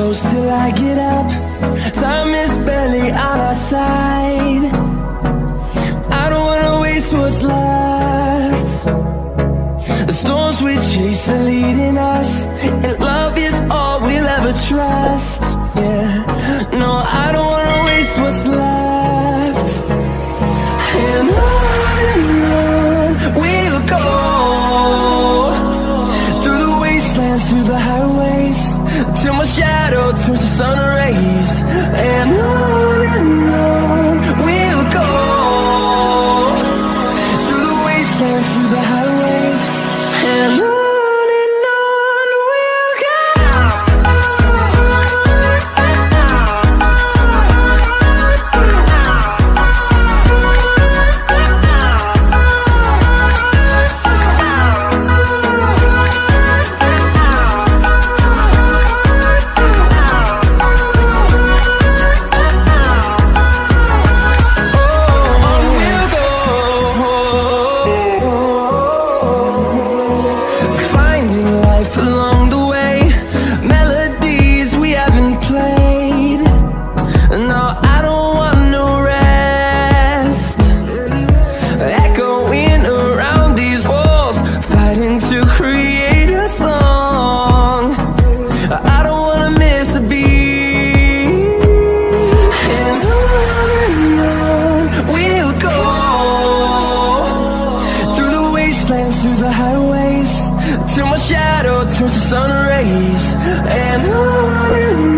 close till I get up. Time is barely on our side. I don't wanna waste what's left. The storms we chase are leading us, and love is all we'll ever trust. Yeah, no, I don't wanna waste what's left. And on we'll go, through the wastelands, through the highways, till my shadow turns to sun rays. And on we'll go, through the wastelands, through the highways, and on we'll go. Along the way, melodies we haven't played. No, I don't want no rest. Echoing around these walls, fighting to create a song. I don't wanna miss a beat. And on we'll go, through the wastelands, through the highways, till my shadow turns to sun rays. And on